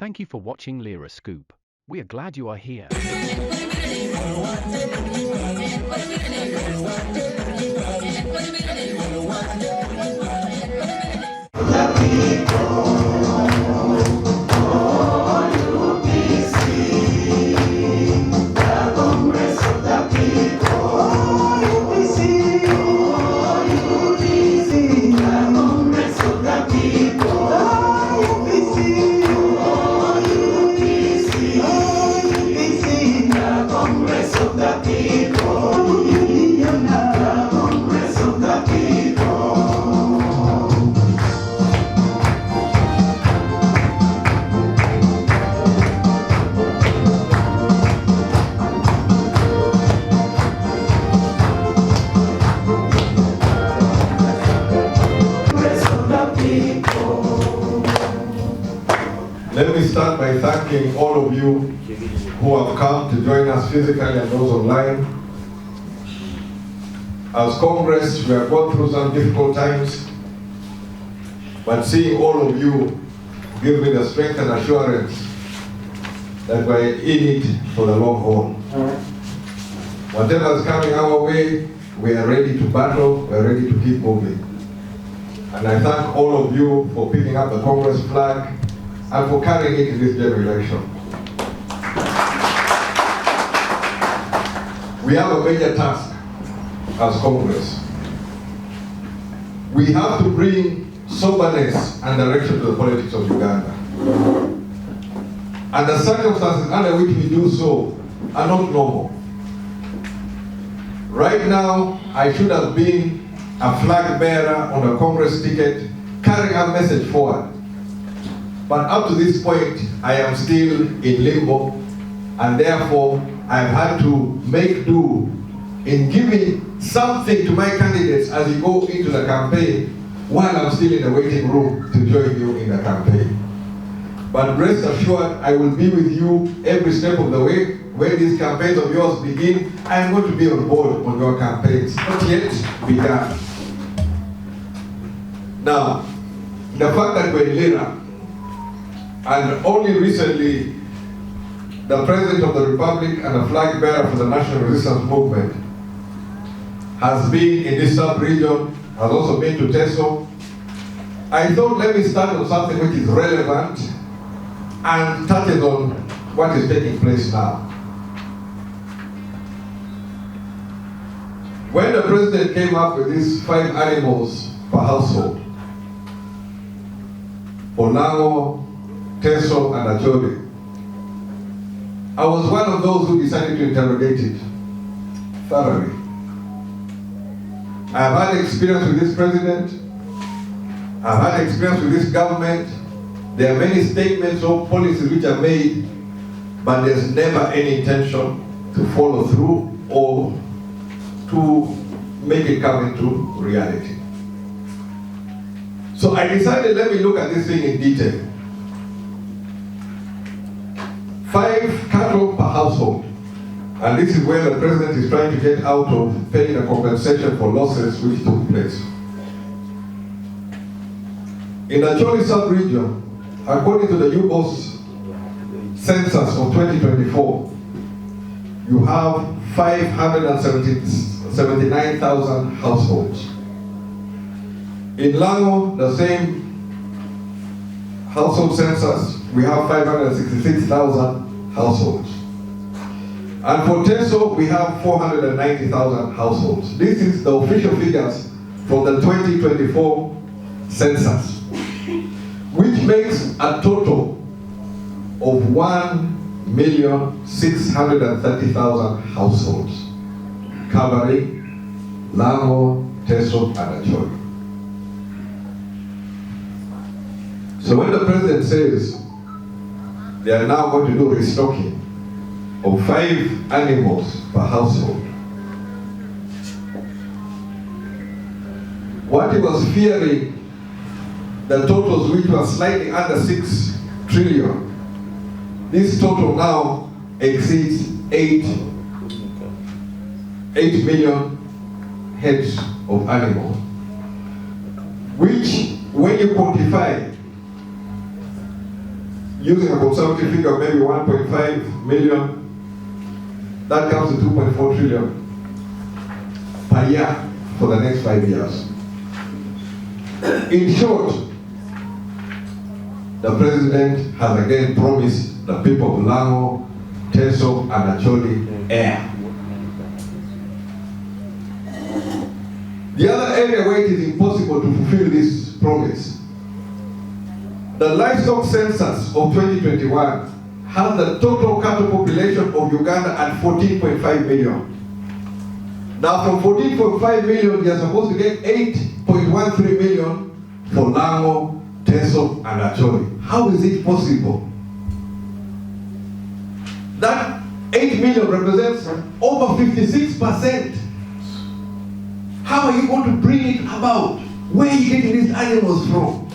Thank you for watching Lira Scoop. We are glad you are here. Let me start by thanking all of you who have come to join us physically and those online. As Congress, we have gone through some difficult times, but seeing all of you gives me the strength and assurance that we're in it for the long haul. Whatever is coming our way, we are ready to battle, we're ready to keep moving. And I thank all of you for picking up the Congress flag and for carrying it in this general election. We have a major task as Congress. We have to bring soberness and direction to the politics of Uganda. And the circumstances under which we do so are not normal. Right now, I should have been a flag bearer on a Congress ticket, carrying a message forward. But up to this point, I am still in limbo, and therefore I've had to make do in giving something to my candidates as we go into the campaign while I'm still in the waiting room to join you in the campaign. But rest assured, I will be with you every step of the way. When these campaigns of yours begin, I'm going to be on board on your campaigns, not yet begun. Now, the fact that we're in Lira, and only recently, the President of the Republic and a flag bearer for the National Resistance Movement has been in this sub-region, has also been to Teso. I thought, let me start on something which is relevant and touches on what is taking place now. When the President came up with these 5 animals per household, for Lango, Teso, and Acholi, I was one of those who decided to interrogate it thoroughly. I have had experience with this president, I've had experience with this government. There are many statements or policies which are made, but there's never any intention to follow through or to make it come into reality. So I decided, let me look at this thing in detail. 5 cattle per household. And this is where the President is trying to get out of paying a compensation for losses which took place. In the Acholi sub-region, according to the UPC census of 2024, you have 579,000 households. In Lango, the same household census, we have 566,000 households. And for Teso, we have 490,000 households. This is the official figures from the 2024 census, which makes a total of 1,630,000 households, covering Lango, Teso, and Acholi. So when the President says they are now going to do restocking of 5 animals per household, what he was fearing, the totals which were slightly under 6 trillion, this total now exceeds 8 million heads of animals, which when you quantify using a conservative figure of maybe 1.5 million, that comes to 2.4 trillion per year for the next 5 years. In short, the president has again promised the people of Lango, Teso, and Acholi air. The other area where it is impossible to fulfill this promise, the livestock census of 2021 has the total cattle population of Uganda at 14.5 million. Now from 14.5 million, you are supposed to get 8.13 million for Lango, Teso, and Acholi. How is it possible? That 8 million represents over 56%. How are you going to bring it about? Where are you getting these animals from?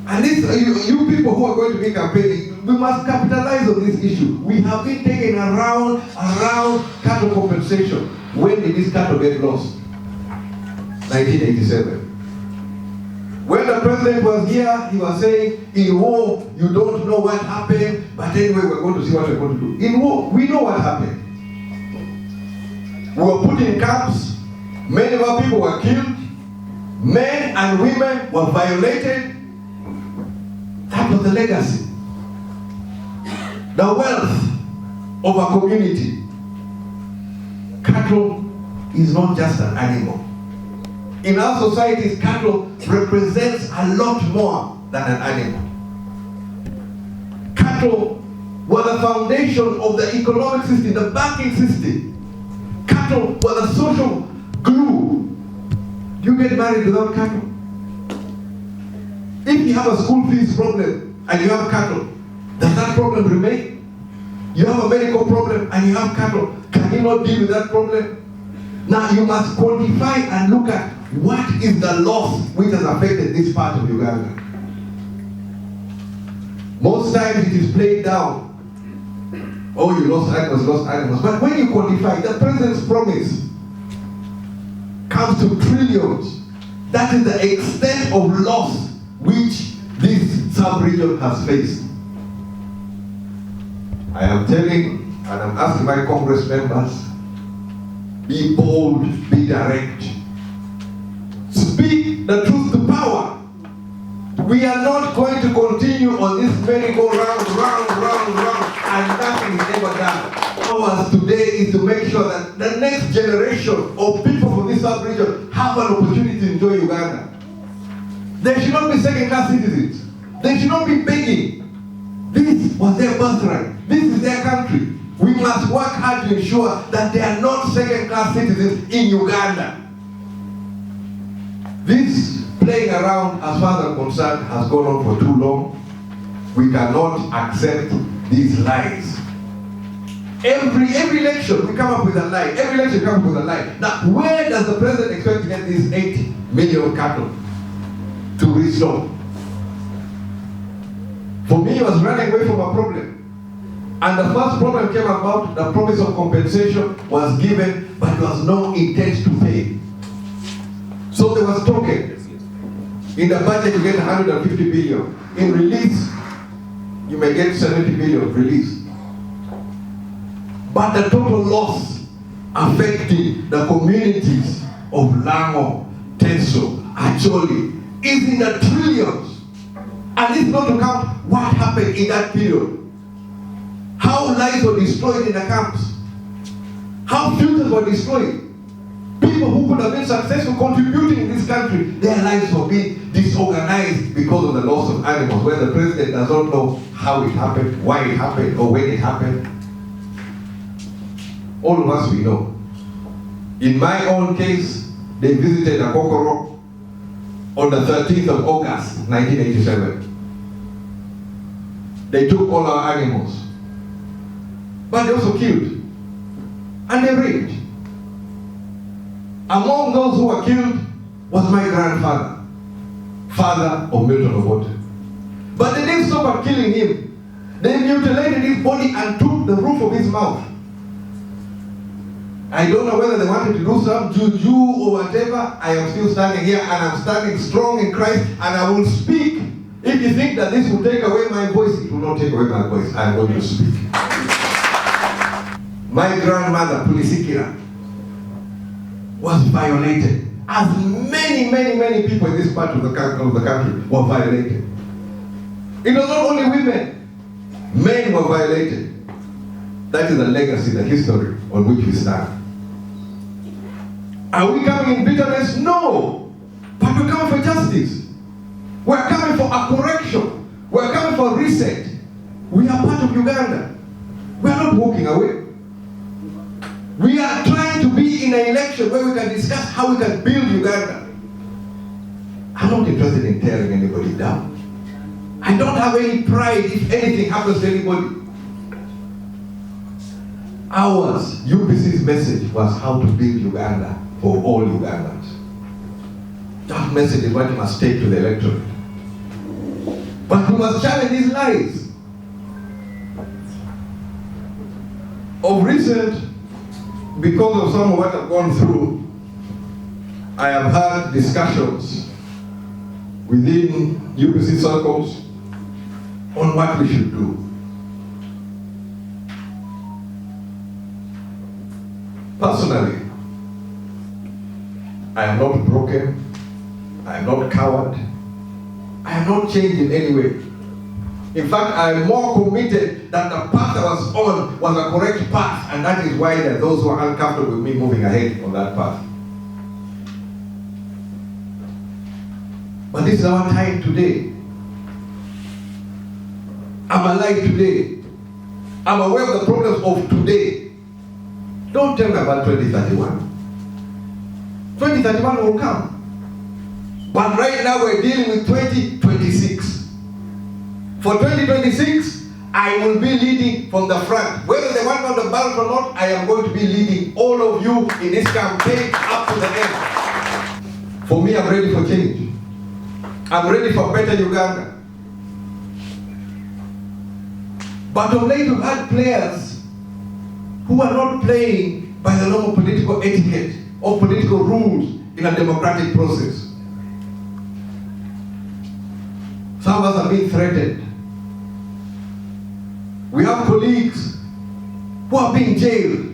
And this, you people who are going to be campaigning, we must capitalize on this issue. We have been taken around cattle compensation. When did this cattle get lost? 1987. When the president was here, he was saying, in war, you don't know what happened, but anyway, we're going to see what we're going to do. In war, we know what happened. We were put in camps, many of our people were killed, men and women were violated. That was the legacy. The wealth of a community. Cattle is not just an animal. In our societies, cattle represents a lot more than an animal. Cattle were the foundation of the economic system, the banking system. Cattle were the social glue. Do you get married without cattle? If you have a school fees problem and you have cattle, does that problem remain? You have a medical problem and you have cattle, can you not deal with that problem? Now you must quantify and look at what is the loss which has affected this part of Uganda. Most times it is played down. Oh, you lost animals. But when you quantify, the president's promise comes to trillions. That is the extent of loss which this sub-region has faced. I am telling and I'm asking my Congress members, be bold, be direct. Speak the truth to power. We are not going to continue on this merry-go-round, round, and nothing is ever done. Ours today is to make sure that the next generation of people from this sub-region have an opportunity to enjoy Uganda. They should not be second-class citizens. They should not be begging. This was their birthright. This is their country. We must work hard to ensure that they are not second-class citizens in Uganda. This playing around, as far as I'm concerned, has gone on for too long. We cannot accept these lies. Every election we come up with a lie. Every election we come up with a lie. Now, where does the president expect to get these 8 million cattle to restore? For me, he was running away from a problem. And the first problem came about, the promise of compensation was given, but there was no intent to pay. So there was token. In the budget, you get 150 billion. In release, you may get 70 billion release. But the total loss affecting the communities of Lango, Teso, Acholi is in the trillions. And it's not to count what happened in that period. How lives were destroyed in the camps. How futures were destroyed. People who could have been successful contributing in this country, their lives were being disorganized because of the loss of animals, where the president does not know how it happened, why it happened, or when it happened. All of us, we know. In my own case, they visited Akokoro on the 13th of August, 1987. They took all our animals. But they also killed. And they raped. Among those who were killed was my grandfather, father of Milton Obote. But they didn't stop at killing him. They mutilated his body and took the roof of his mouth. I don't know whether they wanted to do some juju or whatever. I am still standing here and I'm standing strong in Christ, and I will speak If you think that this will take away my voice, it will not take away my voice. I am going to speak. My grandmother, Pulisikira, was violated. As many people in this part of the country were violated. It was not only women. Men were violated. That is the legacy, the history on which we stand. Are we coming in bitterness? No. But we're coming for justice. We're coming for a correction. We're coming for a reset. We are part of Uganda. We are not walking away. We are trying to be in an election where we can discuss how we can build Uganda. I'm not interested in tearing anybody down. I don't have any pride if anything happens to anybody. Ours, UPC's message was how to build Uganda for all Ugandans. That message is what you must take to the electorate. But we must challenge these lies. Of recent, because of some of what I've gone through, I have had discussions within UPC circles on what we should do. Personally, I am not broken, I am not coward, I am not changed in any way. In fact, I am more committed that the path I was on was a correct path, and that is why there are those who are uncomfortable with me moving ahead on that path. But this is our time today. I'm alive today. I'm aware of the problems of today. Don't tell me about 2031. 2031 will come. But right now we're dealing with 2026. For 2026, I will be leading from the front. Whether they want me on the ballot or not, I am going to be leading all of you in this campaign up to the end. For me, I'm ready for change. I'm ready for better Uganda. But of late, we've had players who are not playing by the normal political etiquette or political rules in a democratic process. Some of us are being threatened. We have colleagues who are being jailed.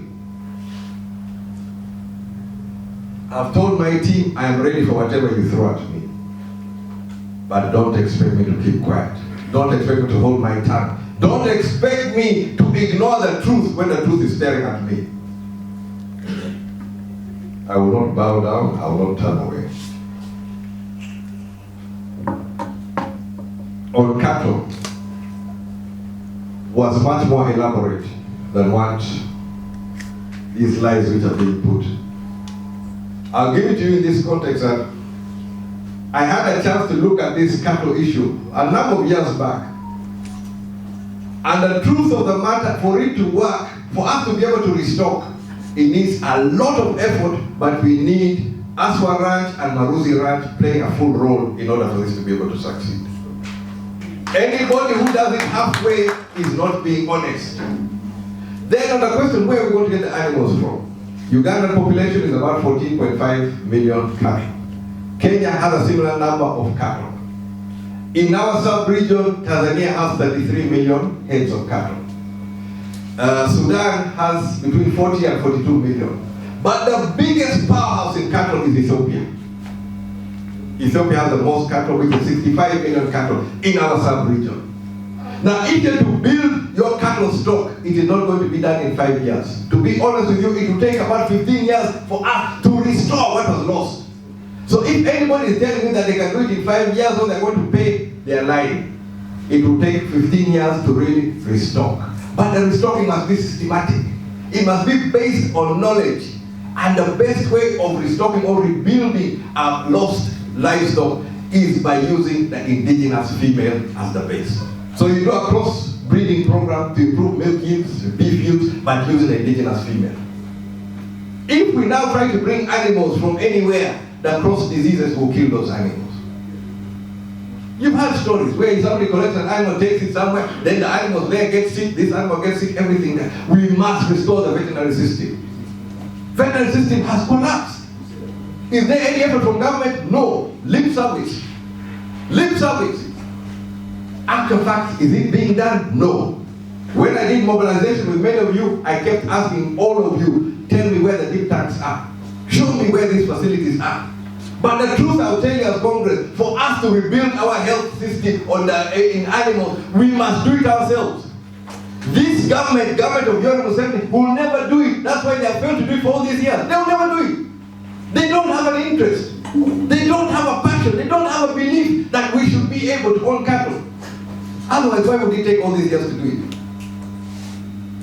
I've told my team I am ready for whatever you throw at me. But don't expect me to keep quiet. Don't expect me to hold my tongue. Don't expect me to ignore the truth when the truth is staring at me. I will not bow down, I will not turn away. On cattle was much more elaborate than what these lies which are being put. I'll give it to you in this context that I had a chance to look at this cattle issue a number of years back. And the truth of the matter, for it to work, for us to be able to restock, it needs a lot of effort, but we need Aswa Ranch and Maruzi Ranch playing a full role in order for this to be able to succeed. Anybody who does it halfway is not being honest. Then on the question, where are we going to get the animals from? Ugandan population is about 14.5 million cattle. Kenya has a similar number of cattle. In our sub-region, Tanzania has 33 million heads of cattle. Sudan has between 40 and 42 million. But the biggest powerhouse in cattle is Ethiopia. Ethiopia has the most cattle, which is 65 million cattle in our sub-region. Now, if you're to build your cattle stock, it is not going to be done in 5 years. To be honest with you, it will take about 15 years for us to restore what was lost. So if anybody is telling me that they can do it in 5 years or they're going to pay, they are lying. It will take 15 years to really restock. But the restocking must be systematic. It must be based on knowledge. And the best way of restocking or rebuilding our lost livestock is by using the indigenous female as the base. So you do a cross-breeding program to improve milk yields, beef yields, but using the indigenous female. If we now try to bring animals from anywhere, the cross diseases will kill those animals. You've heard stories where somebody collects an animal, takes it somewhere, then the animals there get sick, this animal gets sick, everything there. We must restore the veterinary system. Veterinary system has collapsed. Is there any effort from government? No. Lip service. Lip service. After fact, is it being done? No. When I did mobilization with many of you, I kept asking all of you, tell me where the deep tanks are. Show me where these facilities are. But the truth I'll tell you as Congress, for us to rebuild our health system in animals, we must do it ourselves. This government of Yoweri Museveni, will never do it. That's why they have failed to do it for all these years. They will never do it. They don't have an interest. They don't have a passion. They don't have a belief that we should be able to own cattle. Otherwise, why would it take all these years to do it?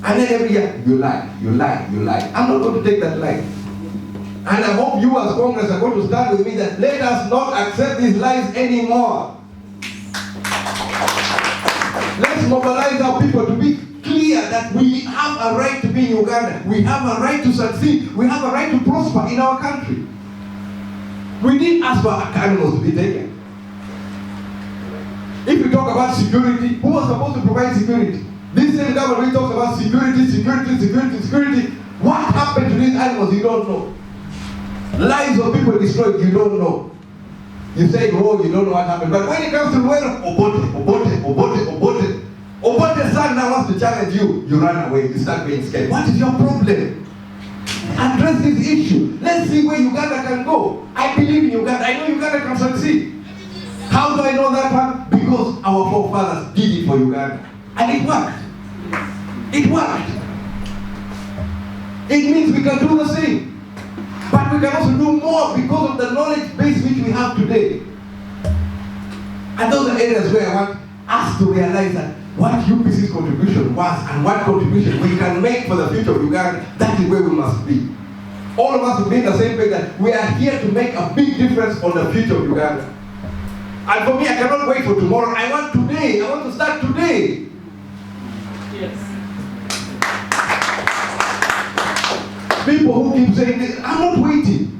And then every year, you lie, you lie, you lie. I'm not going to take that lie. And I hope you as Congress are going to stand with me that let us not accept these lies anymore. Let's mobilize our people to be clear that we have a right to be in Uganda. We have a right to succeed. We have a right to prosper in our country. We didn't ask for animals to be taken. If we talk about security, who was supposed to provide security? This same government talks about security, security, security, security. What happened to these animals? You don't know. Lives of people destroyed, you don't know. You say, oh, you don't know what happened. But when it comes to Luero, Obote's son now wants to challenge you. You run away, you start being scared. What is your problem? Address this issue. Let's see where Uganda can go. I believe in Uganda. I know Uganda can succeed. How do I know that one? Because our forefathers did it for Uganda. And it worked. It worked. It means we can do the same. But we can also do more because of the knowledge base which we have today. And those are areas where I want us to realize that what UPC's contribution was and what contribution we can make for the future of Uganda, that is where we must be. All of us will be in the same page that we are here to make a big difference on the future of Uganda. And for me, I cannot wait for tomorrow. I want today. I want to start today. Yes. People who keep saying this, I'm not waiting.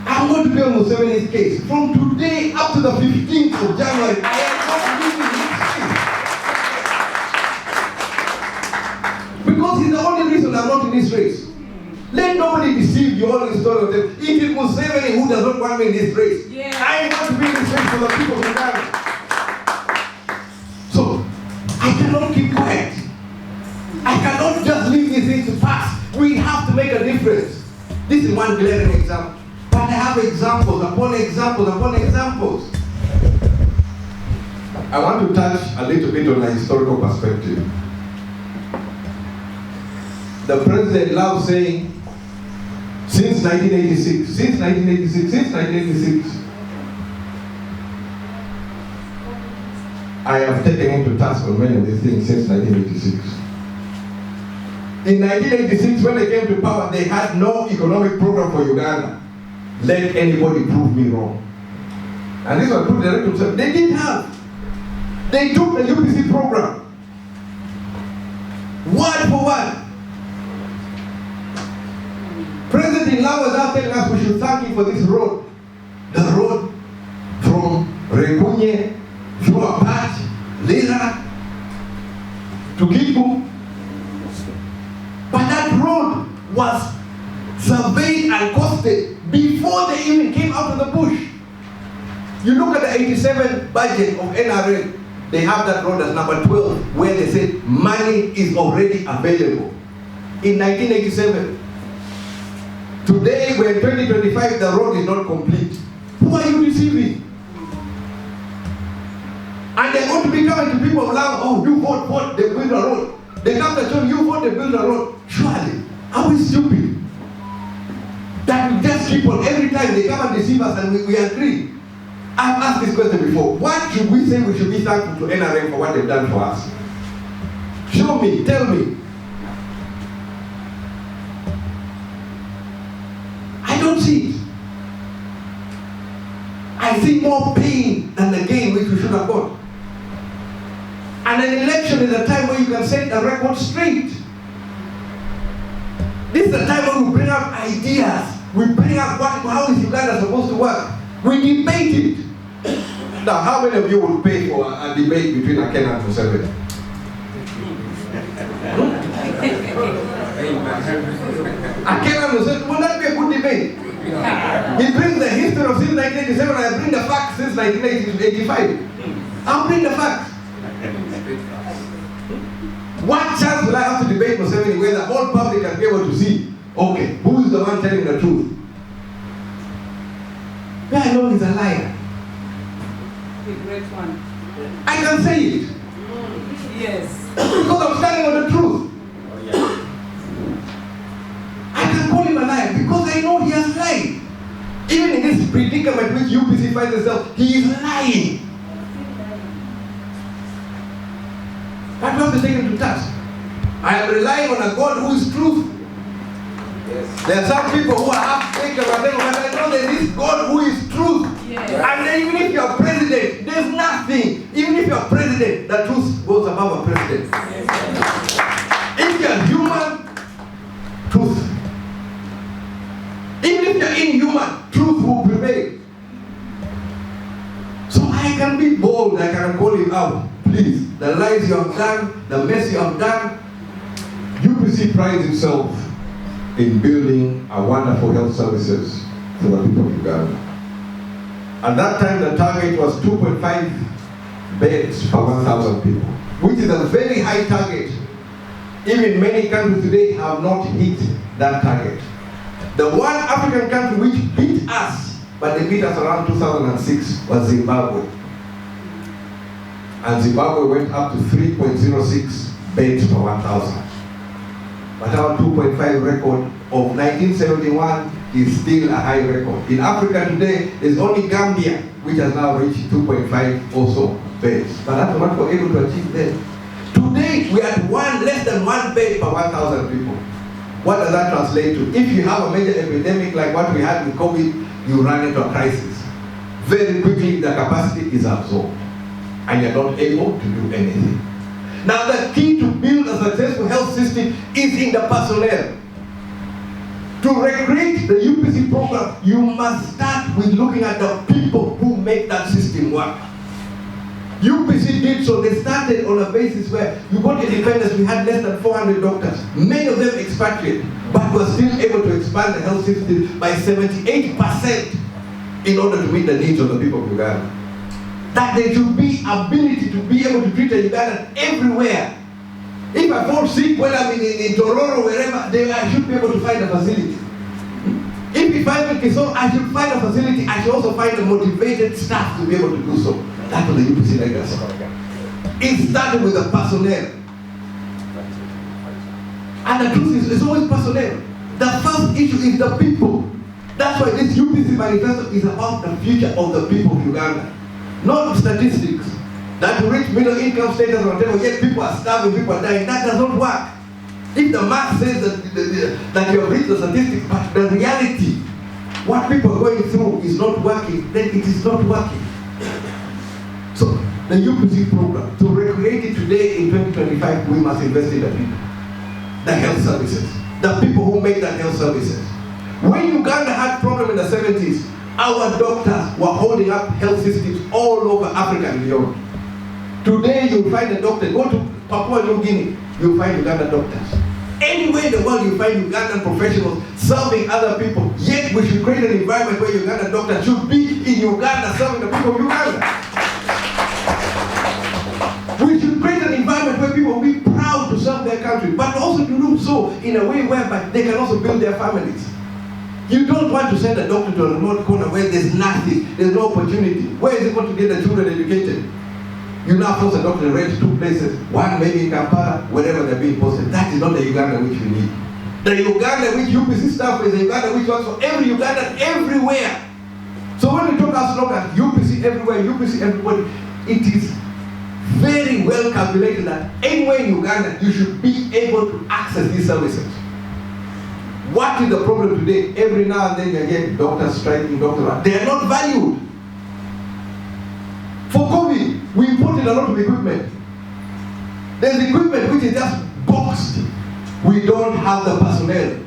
I'm going to be on Museveni's case. From today up to the 15th of January, I am not leaving his case. Because he's the only reason I'm not in this race. Let nobody deceive you all in the story of them. It is Museveni who does not want me in this race. Yeah. I want to be in this race for the people of Uganda. So, I cannot keep quiet. I cannot just leave these things to pass. We have to make a difference. This is one glaring example. But I have examples upon examples upon examples. I want to touch a little bit on a historical perspective. The president loves saying, since 1986, I have taken him to task on many of these things since 1986. In 1986, when they came to power, they had no economic program for Uganda. Let anybody prove me wrong. And this was put direct to themselves. They didn't have. They took the UPC program. Word for word. President Yoweri was now telling us we should thank him for this road. The road from Rekunye, through Apache, Lira, to Kipu. But that road was surveyed and costed before they even came out of the bush. You look at the 87 budget of NRL, they have that road as number 12, where they said money is already available. In 1987. Today, we're in 2025, the road is not complete. Who are you deceiving? And they're going to be coming to people now, oh, you vote, they build a road. They come to tell you vote, they build a road. Surely, are we stupid? That we just keep on, every time they come and deceive us and we agree. I've asked this question before. What should we say we should be thankful to NRM for what they've done for us? Show me, tell me. I don't see it. I see more pain than the gain which we should have got. And an election is a time where you can set the record straight. This is the time when we bring up ideas. We bring up how is Uganda supposed to work. We debate it. Now, how many of you would pay for a debate between Akena and Museveni? Akena and Museveni, will that be a good debate? He brings the history Instead of since 1987, I bring the facts since 1985. I'll bring the facts. What chance will I have to debate Museveni where the whole public can be able to see, okay, who is the one telling the truth? Where I know he's a liar. The great one. I can say it. Yes. Because I'm standing on the truth. I can call him a liar because I know he has lied. Even in this predicament which UPC finds itself, he is lying. But we have to take him to task. I am relying on a God who is truth. Yes. There are some people who are half-baked about them, but I know there is God who is truth. Yes. And then even if you are president, there's nothing. Even if you are president, the truth goes above a president. Yes. If you are human, truth. Even if you are inhuman, truth will prevail. So I can be bold, I can call him out. Please, the lies you have done, the mess you have done. UPC prides itself in building a wonderful health services for the people of Uganda. At that time, the target was 2.5 beds per 1,000 people, which is a very high target. Even many countries today have not hit that target. The one African country which beat us, but they beat us around 2006, was Zimbabwe. And Zimbabwe went up to 3.06 beds per 1,000. But our 2.5 record of 1971 is still a high record. In Africa today, there's only Gambia which has now reached 2.5 also beds. But that's what we're able to achieve there. Today, we are at less than 1 bed per 1,000 people. What does that translate to? If you have a major epidemic like what we had with COVID, you run into a crisis. Very quickly, the capacity is absorbed. And you're not able to do anything. Now the key to build a successful health system is in the personnel. To recreate the UPC program, you must start with looking at the people who make that system work. UPC did so. They started on a basis where you got independence, we had less than 400 doctors, many of them expatriate, but were still able to expand the health system by 78% in order to meet the needs of the people of Uganda. That there should be ability to be able to treat a Ugandan everywhere. If I fall sick when I'm in Tororo, wherever, I should be able to find a facility. If I'm in Kisoro, I should find a facility. I should also find a motivated staff to be able to do so. That was the UPC legacy. It started with the personnel. And the truth is, it's always personnel. The first issue is the people. That's why this UPC manifesto is about the future of the people of Uganda. Not statistics. That to reach middle income status or whatever, yet people are starving, people are dying. That does not work. If the math says that you have reached the statistics, but the reality, what people are going through is not working, then it is not working. So the UPC program, to recreate it today in 2025, we must invest in the people. The health services. The people who make that health services. When Uganda had problems in the 70s, our doctors were holding up health systems all over Africa and beyond. Today you'll find a doctor, go to Papua New Guinea, you'll find Ugandan doctors. Anywhere in the world you'll find Ugandan professionals serving other people. Yet we should create an environment where Ugandan doctors should be in Uganda serving the people of Uganda. We should create an environment where people will be proud to serve their country, but also to do so in a way whereby they can also build their families. You don't want to send a doctor to a remote corner where there's nothing, there's no opportunity. Where is it going to get the children educated? You now force a doctor to rent 2 places, one maybe in Kampala, wherever they're being posted. That is not the Uganda which we need. The Uganda which UPC staff is the Uganda which works for every Ugandan everywhere. So when we talk as long as UPC everywhere, UPC everybody, it is very well calculated that anywhere in Uganda, you should be able to access these services. What is the problem today? Every now and then you get doctors striking, doctors. They are not valued. For COVID, we imported a lot of equipment. There's equipment which is just boxed. We don't have the personnel.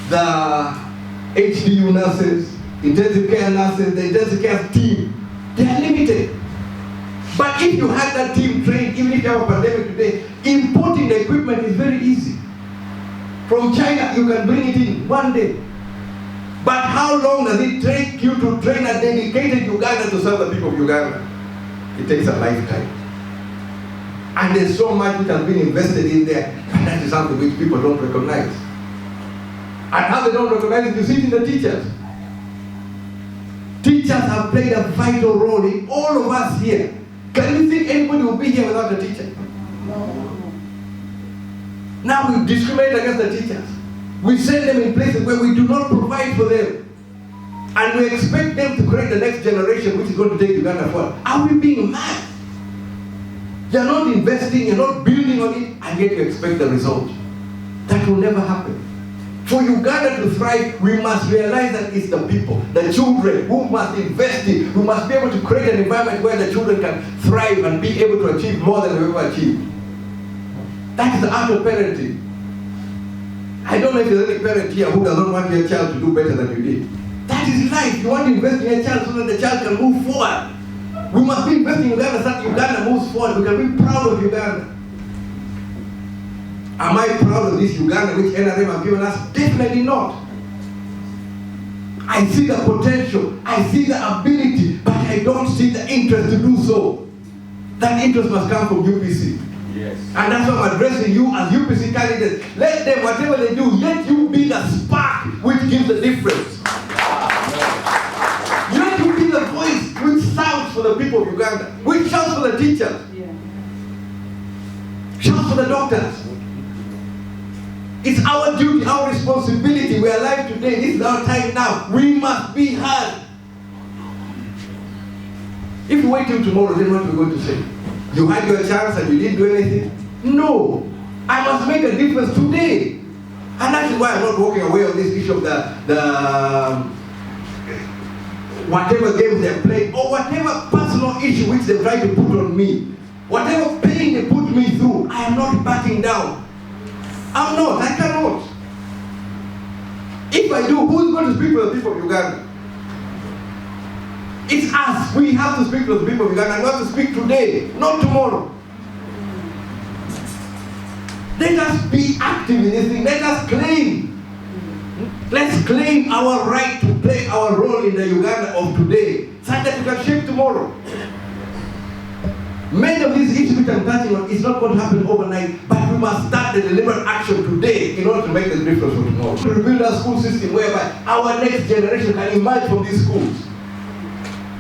The HDU nurses, intensive care nurses, the intensive care team, they are limited. But if you had that team trained, even if you have a pandemic today, importing the equipment is very easy. From China, you can bring it in one day. But how long does it take you to train a dedicated Uganda to serve the people of Uganda? It takes a lifetime. And there's so much which has been invested in there, and that is something which people don't recognize. And how they don't recognize it, you see it in the teachers. Teachers have played a vital role in all of us here. Can you think anybody will be here without a teacher? No. Now we discriminate against the teachers. We send them in places where we do not provide for them. And we expect them to create the next generation which is going to take Uganda forward. Are we being mad? You're not investing, you're not building on it, and yet you expect the result. That will never happen. For Uganda to thrive, we must realize that it's the people, the children, who must invest in. We must be able to create an environment where the children can thrive and be able to achieve more than they've ever achieved. That is the art of parenting. I don't know if there's any parent here who does not want your child to do better than you did. That is life. You want to invest in your child so that the child can move forward. We must be investing in Uganda so that Uganda moves forward. We can be proud of Uganda. Am I proud of this Uganda which NRM have given us? Definitely not. I see the potential, I see the ability, but I don't see the interest to do so. That interest must come from UPC. Yes. And that's why I'm addressing you as UPC candidates. Let them, whatever they do, let you be the spark which gives the difference. Let you be the voice which sounds for the people of Uganda, which shouts for the teachers, shouts for the doctors. It's our duty, our responsibility. We are alive today. This is our time now. We must be heard. If you wait till tomorrow, then what are we going to say? You had your chance and you didn't do anything? No. I must make a difference today. And that is why I'm not walking away on this issue of the whatever games they're playing, or whatever personal issue which they try to put on me. Whatever pain they put me through, I am not backing down. I'm not. I cannot. If I do, who's going to speak for the people of Uganda? It's us. We have to speak to the people of Uganda, and we have to speak today, not tomorrow. Let us be active in this thing. Let us claim. Let's claim our right to play our role in the Uganda of today, so that we can shape tomorrow. Many of these issues which I'm touching on is not going to happen overnight, but we must start the deliberate action today in order to make the difference for tomorrow. To rebuild our school system whereby our next generation can emerge from these schools.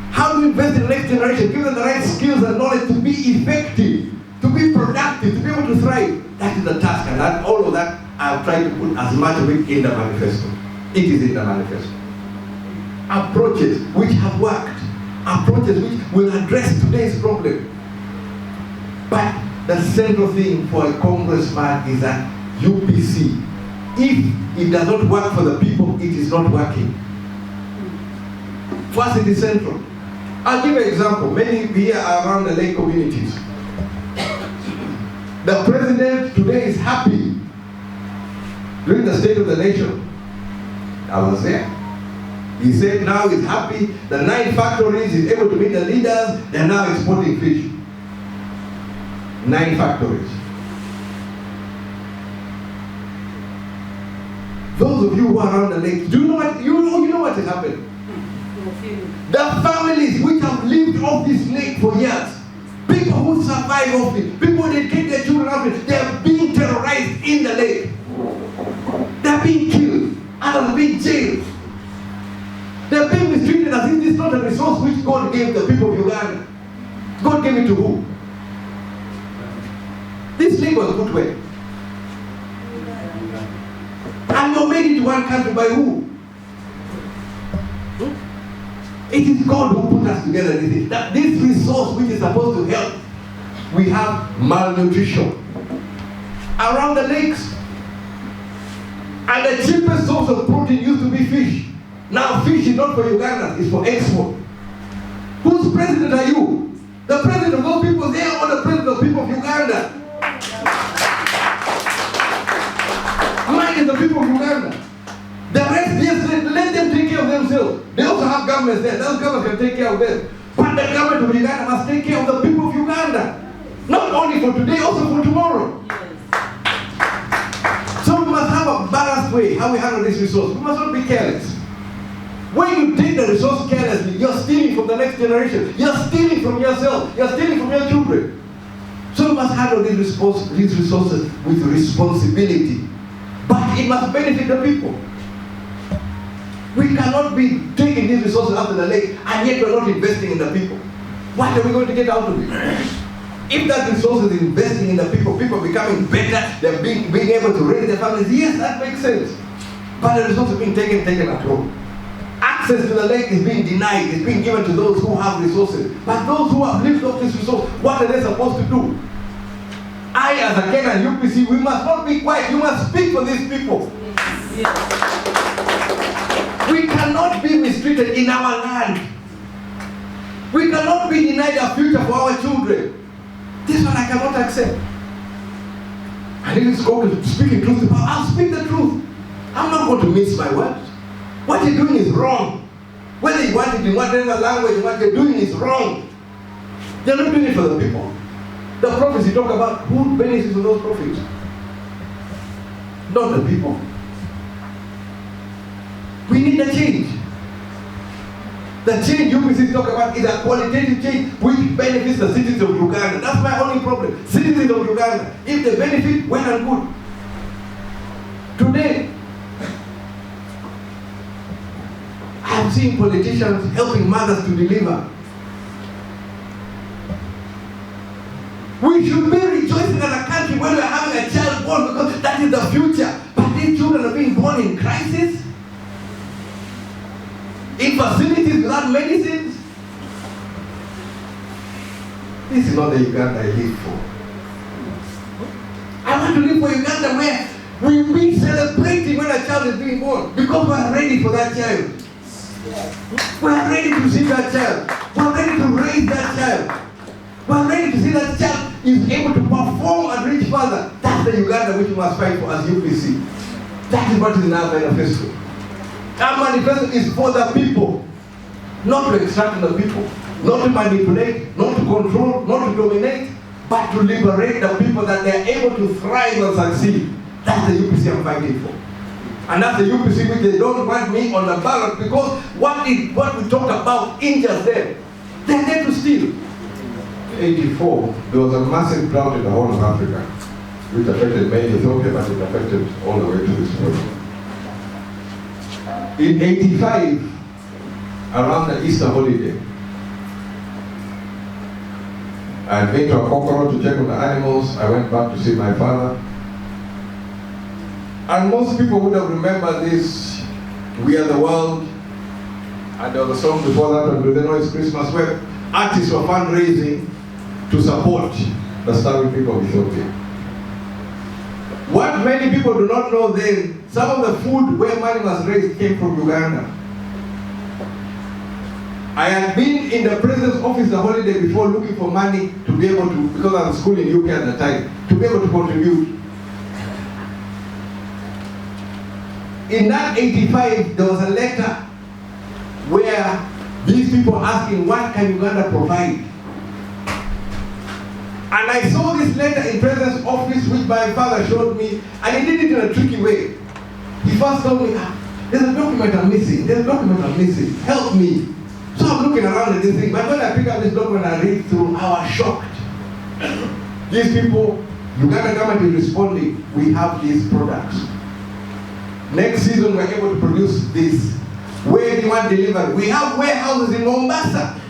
How do we invest in the next generation? Give them the right skills and knowledge to be effective, to be productive, to be able to thrive. That is the task, and that, all of that I've tried to put as much of it in the manifesto. It is in the manifesto. Approaches which have worked, approaches which will address today's problem. But the central thing for a congressman is that UPC, if it does not work for the people, it is not working. First, it is central. I'll give you an example. Many here are around the lake communities. The president today is happy. During the State of the Nation, I was there. He said now he's happy. The 9 factories, he's able to meet the leaders. They're now exporting fish. 9 factories. Those of you who are around the lake, do you know what you know what has happened? The families which have lived off this lake for years, people who survive off it, people who dedicate their children off it, they are being terrorized in the lake. They are being killed, others are being jailed. They are being mistreated as if this is not a resource which God gave the people of Uganda. God gave it to who? This lake was put where? And you made it to one country by who? It is God who put us together. That this resource which is supposed to help, we have malnutrition around the lakes. And the cheapest source of protein used to be fish. Now fish is not for Uganda, it's for export. Whose president are you? The president of those people there, or the president of the people of Uganda? Mine is the people of Uganda. The rest, yes, let them take care of themselves. They also have governments there. Those governments can take care of them. But the government of Uganda must take care of the people of Uganda. Not only for today, also for tomorrow. So we must have a way, how we handle this resource. We must not be careless. When you take the resource carelessly, you're stealing from the next generation. You're stealing from yourself. You're stealing from your children. So we must handle these resources with responsibility. But it must benefit the people. We cannot be taking these resources out of the lake and yet we're not investing in the people. What are we going to get out of it? If that resource is investing in the people, people becoming better, they're being able to raise their families, yes, that makes sense. But the resource is being taken at home. Access to the lake is being denied, it's being given to those who have resources. But those who have lived off this resource, what are they supposed to do? I, as Akena and UPC, we must not be quiet. You must speak for these people. Yes. We cannot be mistreated in our land. We cannot be denied a future for our children. This one I cannot accept. I need to go to speaking truth to power. I'll speak the truth. I'm not going to mince my words. What you're doing is wrong. Whether you want it in whatever language, what you're doing is wrong. You're not doing it for the people. The prophets you talk about, who benefits from those profits? Not the people. We need a change. The change UPC talk about is a qualitative change which benefits the citizens of Uganda. That's my only problem. Citizens of Uganda, if they benefit, well and good. Today, I've seen politicians helping mothers to deliver. We should be rejoicing as a country when we're having a child born because that is the future. But these children are being born in crisis, in facilities without medicines. This is not the Uganda I live for. I want to live for Uganda where we'll be celebrating when a child is being born because we're ready for that child. We're ready to see that child. We're ready to raise that child. We're ready to see that child is able to perform and reach further. That's the Uganda which we must fight for as UPC. That is what is in our manifesto. Our manifesto is for the people, not to extract the people, not to manipulate, not to control, not to dominate, but to liberate the people that they are able to thrive and succeed. That's the UPC I'm fighting for. And that's the UPC which they don't want me on the ballot because what we talk about injures them. They're there to steal. In 1984, there was a massive drought in the whole of Africa, which affected mainly Ethiopia, but it affected all the way to this point. In 1985, around the Easter holiday, I had been to a Kokoro to check on the animals. I went back to see my father. And most people would have remembered this, We Are the World, and there was a song before that, and they know it's Christmas, where artists were fundraising to support the starving people of Ethiopia. What many people do not know then, some of the food where money was raised came from Uganda. I had been in the president's office the holiday before looking for money to be able to, because I was in school in UK at the time, to be able to contribute. In that 85, there was a letter where these people asking, what can Uganda provide? And I saw this letter in President's office, which my father showed me, and he did it in a tricky way. He first told me, there's a document I'm missing, help me. So I'm looking around at this thing, but when I pick up this document and read through, I was shocked. These people, Uganda government is responding, we have these products. Next season we're able to produce this. Where do you want delivery? We have warehouses in Mombasa.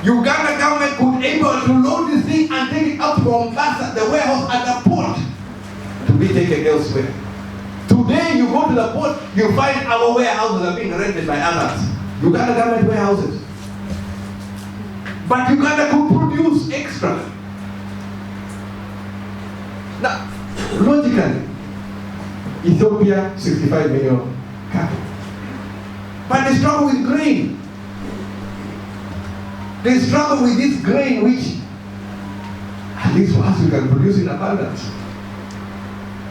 Uganda government could able to load this thing and take it out to Mombasa, the warehouse at the port, to be taken elsewhere. Today you go to the port, you find our warehouses are being rented by others. Uganda government warehouses. But Uganda could produce extra. Now, logically, Ethiopia, 65 million cattle. But they struggle with grain. They struggle with this grain which, at least for us, we can produce in abundance.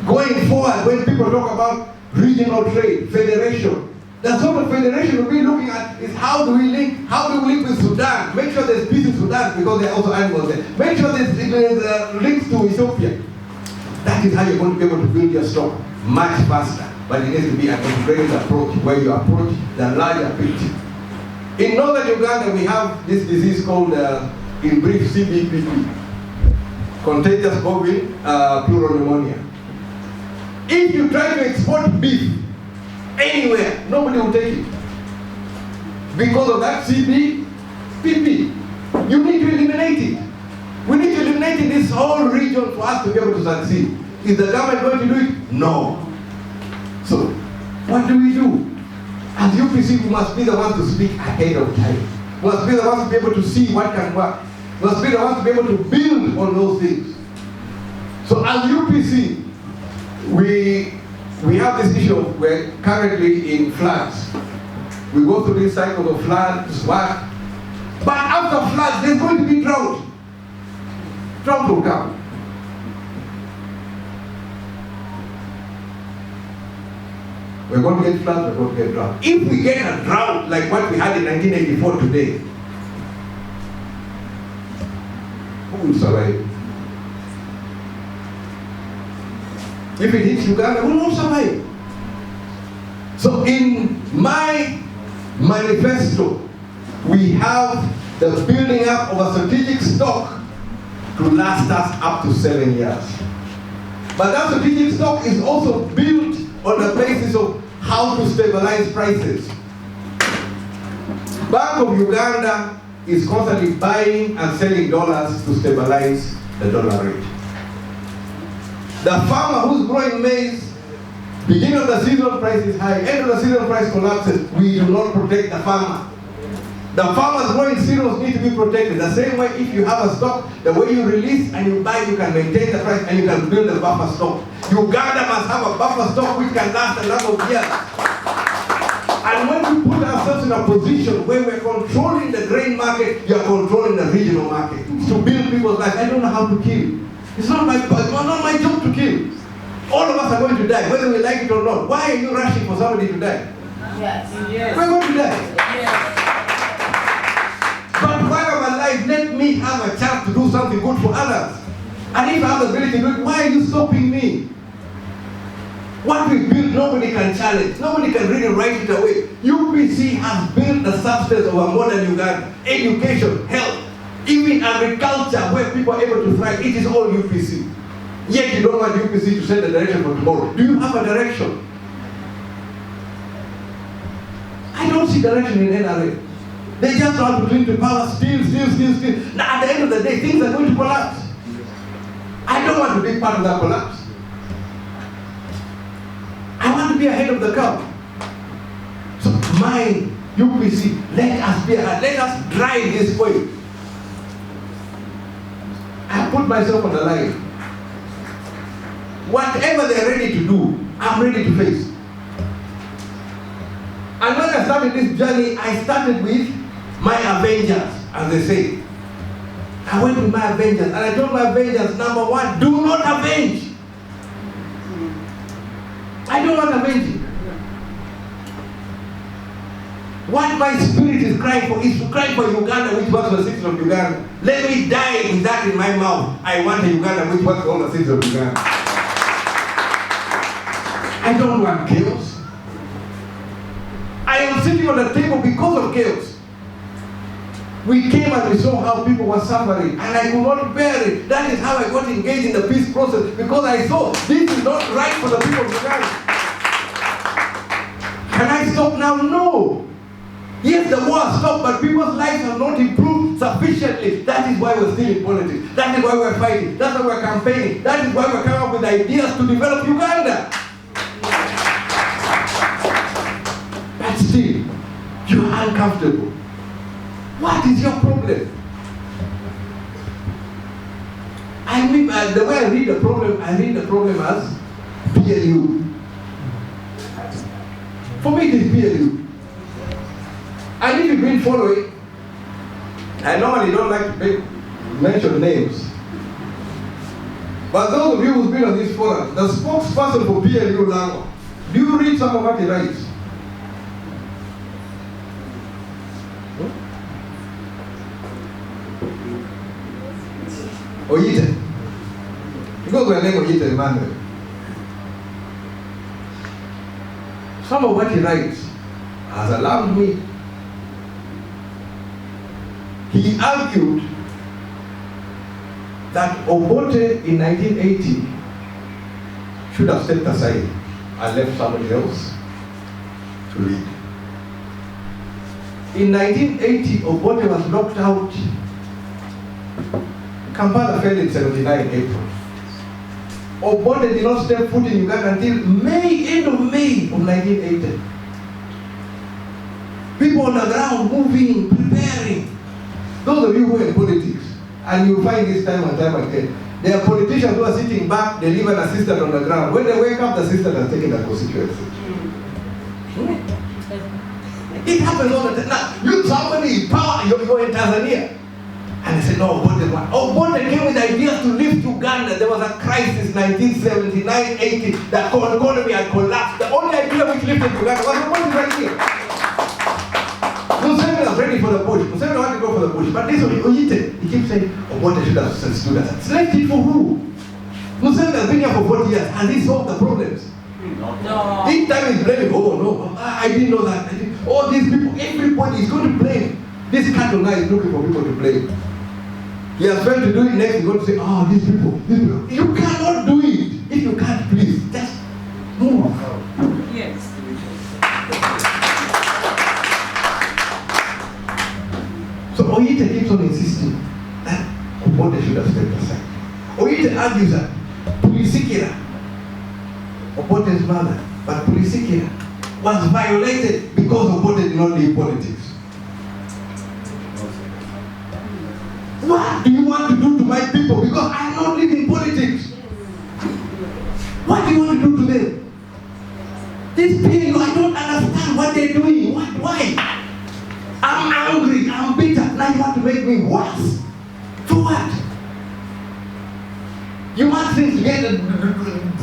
Going forward, when people talk about regional trade, federation, the sort of federation we'll be looking at is how do we link with Sudan? Make sure there's peace in Sudan because there are also animals there. Make sure there's links to Ethiopia. That is how you're going to be able to build your stock much faster. But it needs to be an integrated approach where you approach the larger picture. In northern Uganda, we have this disease called, in brief, CBPP, contagious bovine pleural pneumonia. If you try to export beef anywhere, nobody will take it. Because of that CBPP, you need to eliminate it. We need to eliminate in this whole region for us to be able to succeed. Is the government going to do it? No. So, what do? As UPC, we must be the ones to speak ahead of time. We must be the ones to be able to see what can work. We must be the ones to be able to build on those things. So as UPC, we have this issue of we're currently in floods. We go through this cycle of floods, what? But after floods, there's going to be drought. Drought will come. We're going to get floods, we're going to get drought. If we get a drought like what we had in 1984 today, who will survive? If it hits Uganda, we will not survive. So in my manifesto, we have the building up of a strategic stock to last us up to 7 years. But that strategic stock is also built on the basis of how to stabilize prices. Bank of Uganda is constantly buying and selling dollars to stabilize the dollar rate. The farmer who's growing maize, beginning of the season price is high, end of the season price collapses, we do not protect the farmer. The farmers growing cereals need to be protected. The same way if you have a stock, the way you release and you buy, you can maintain the price and you can build a buffer stock. Uganda must have a buffer stock which can last a number of years. And when we put ourselves in a position where we're controlling the grain market, you're controlling the regional market. To build people's lives. I don't know how to kill. It's not my job to kill. All of us are going to die, whether we like it or not. Why are you rushing for somebody to die? Yes. We're going to die. Yes. But while I'm alive, let me have a chance to do something good for others. And if I have the ability to do it, why are you stopping me? What we build, nobody can challenge. Nobody can really write it away. UPC has built the substance of a modern Uganda. Education, health, even agriculture, where people are able to thrive. It is all UPC. Yet you don't want UPC to set the direction for tomorrow. Do you have a direction? I don't see direction in NRA. They just want to cling to power, steal. Now at the end of the day, things are going to collapse. I don't want to be part of that collapse. I want to be ahead of the curve. So my UPC, let us be ahead. Let us drive this way. I put myself on the line. Whatever they're ready to do, I'm ready to face. And when I started this journey, I started with my Avengers, as they say. I went with my Avengers, and I told my Avengers, number one, do not avenge. I don't want avenging. What my spirit is crying for is to cry for Uganda, which works for the citizens of Uganda. Let me die with that in my mouth. I want a Uganda which works for all the citizens of Uganda. I don't want chaos. I am sitting on the table because of chaos. We came and we saw how people were suffering, and I could not bear it. That is how I got engaged in the peace process, because I saw this is not right for the people of Uganda. Can I stop now? No. Yes, the war stopped, but people's lives have not improved sufficiently. That is why we're still in politics. That is why we're fighting. That's why we're campaigning. That is why we're coming up with ideas to develop Uganda. But still, you're uncomfortable. What is your problem? I mean, the way I read the problem as PLU. For me, it is PLU. And if you've been following, I normally don't like to mention names, but those of you who've been on this forum, the spokesperson for PLU Lango, do you read some of what he writes? Oyite. You Because my name was Oyite Emmanuel. Some of what he writes has alarmed me. He argued that Obote in 1980 should have stepped aside and left somebody else to lead. In 1980, Obote was locked out. Kampala fell in 79 April. Obote did not step foot in Uganda until end of May of 1980. People on the ground moving, preparing. Those of you who are in politics, and you find this time and time again, there are politicians who are sitting back, they leave an assistant on the ground. When they wake up, the assistant has taken the constituency. It happens all the time. Now, you somebody in power, you're in Tanzania. And they say, no, Obote came with ideas to lift Uganda. There was a crisis, 1979, 80. The economy had collapsed. The only idea which lifted Uganda was Obote's idea. Museveni was ready for the bush. Museveni wanted to go for the bush. But this one, Oyite, he keeps saying, Obote should have stood aside. Left it for who? Museveni has been here for 40 years. Has he solved the problems? No. Each time he's blaming, oh no, I didn't know that. All these people, everybody is going to blame. This cattle guy is looking for people to blame. He has failed to do it, next he's going to say, oh, these people. You cannot do it. If you can't, please, just move. Yes. So Oyite keeps on insisting that Obote should have stepped aside. Oyite argues that Pulisikira, Obote's mother, but Pulisikira was violated because Obote did not leave politics. What do you want to do to my people? Because I am not living politics. What do you want to do to them? This people, I don't understand what they're doing. Why? I'm angry, I'm bitter. Now you want to make me worse. For what? You want things to get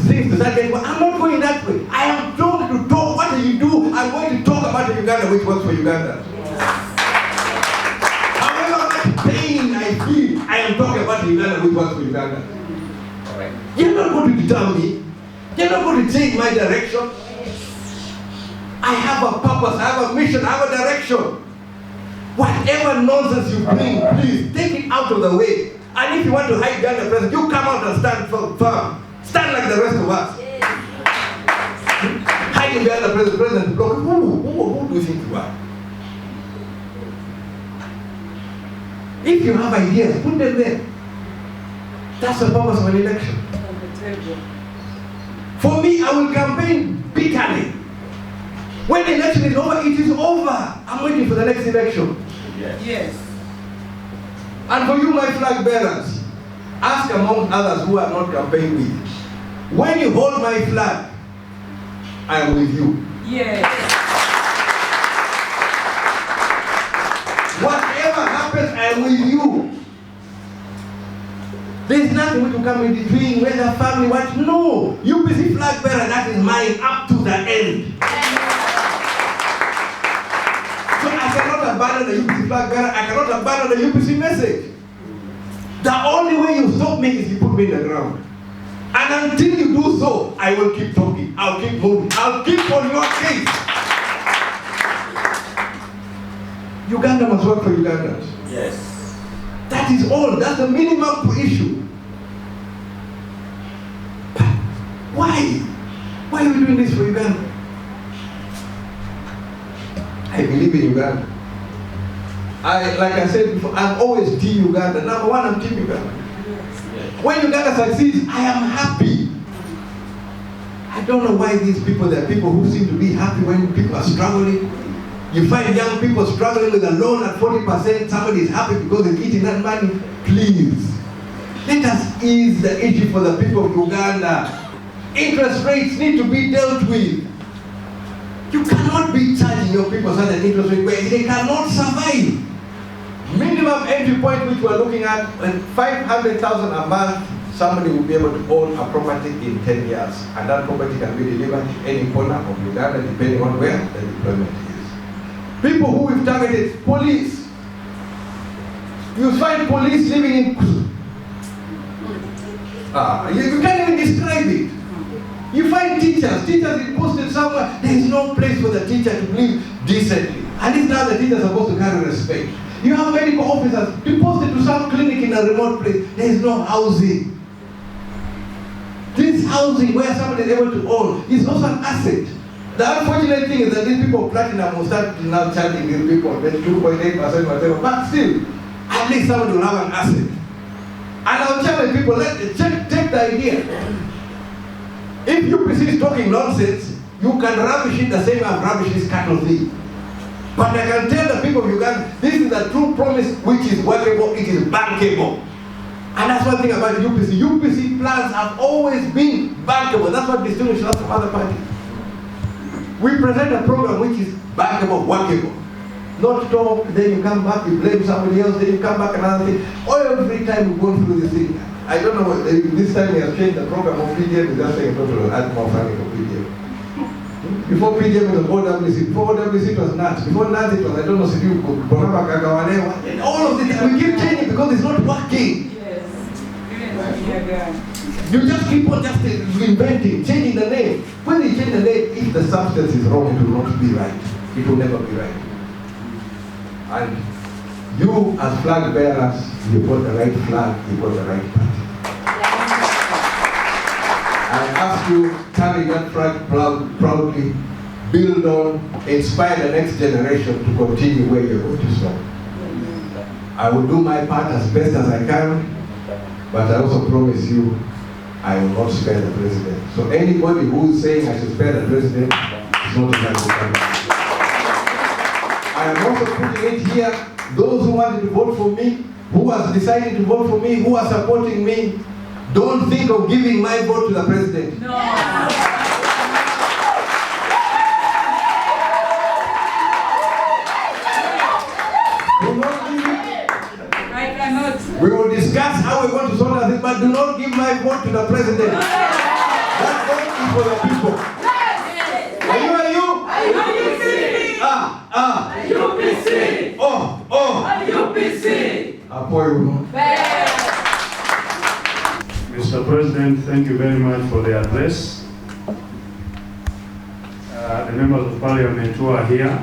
things to start getting worse. I'm not going that way. I am told to talk. What do you do? I'm going to talk about the Uganda which works for Uganda. Pain I feel, I am talking about Uganda which works for Uganda. Right. You're not going to deter me. You're not going to change my direction. I have a purpose, I have a mission, I have a direction. Whatever nonsense you bring, please take it out of the way. And if you want to hide behind the president, you come out and stand firm. Stand like the rest of us. Hiding behind the president, block. Who do you think you are? If you have ideas, put them there. That's the purpose of an election. For me, I will campaign bitterly. When the election is over, it is over. I'm waiting for the next election. Yes. And for you, my flag bearers, ask among others who are not campaigning with. When you hold my flag, I am with you. Yes. Whatever happens, I am with you. There's nothing which will come in between, whether family, what. No. UPC flag bearer, that is mine up to the end. So I cannot abandon the UPC flag bearer, I cannot abandon the UPC message. The only way you stop me is you put me in the ground. And until you do so, I will keep talking, I'll keep moving, I'll keep on your case. Uganda must work for Ugandans. Yes. That is all. That's the minimum issue. But why? Why are we doing this for Uganda? I believe in Uganda. Like I said before, I'm always Team Uganda. Number one, I'm Team Uganda. Yes. When Uganda succeeds, I am happy. I don't know why these people, there are people who seem to be happy when people are struggling. You find young people struggling with a loan at 40%, somebody is happy because they're eating that money. Please, let us ease the issue for the people of Uganda. Interest rates need to be dealt with. You cannot be charging your people such an interest rate where they cannot survive. Minimum entry point which we're looking at, 500,000 a month, somebody will be able to own a property in 10 years. And that property can be delivered to any corner of Uganda depending on where the deployment is. People who we've targeted, police. You find police living in You can't even describe it. You find teachers is posted somewhere, there is no place for the teacher to live decently. And it's now the teacher is supposed to carry respect. You have medical officers deposited to some clinic in a remote place, there is no housing. This housing where somebody is able to own is also an asset. The unfortunate thing is that these people platinum will start now charging these people 2.8%, whatever, but still, at least somebody will have an asset. And I'll challenge people, take the idea. If UPC is talking nonsense, you can rubbish it the same as rubbish this cattle thing. But I can tell the people of Uganda, this is a true promise which is workable, it is bankable. And that's one thing about UPC. UPC plans have always been bankable. That's what distinguishes us from other parties. We present a program which is bankable, workable. Not talk, then you come back, you blame somebody else, then you come back another thing. Every time we go through this thing. I don't know, this time we have changed the program of PDM, we're just saying people will add more funding for PDM. Before PDM it was OWC, before OWC it was NAT, before NAT it was, I don't know, and all of this, we keep changing because it's not working. You just keep on just inventing, changing the name. When you change the name, if the substance is wrong, it will not be right. It will never be right. And you as flag bearers, you got the right flag, you got the right party. I ask you, carry that flag proudly, build on, inspire the next generation to continue where you're going to stop. I will do my part as best as I can, but I also promise you, I will not spare the president. So anybody who is saying I should spare the president is not a good. I am also putting it here, those who wanted to vote for me, who has decided to vote for me, who are supporting me, don't think of giving my vote to the president. No. Do not give it. I cannot. We will discuss how we want to sort out this, but do not give my vote to the president. That vote is for the people. Are you? UPC. UPC. Mr. President, thank you very much for the address. The members of parliament who are here,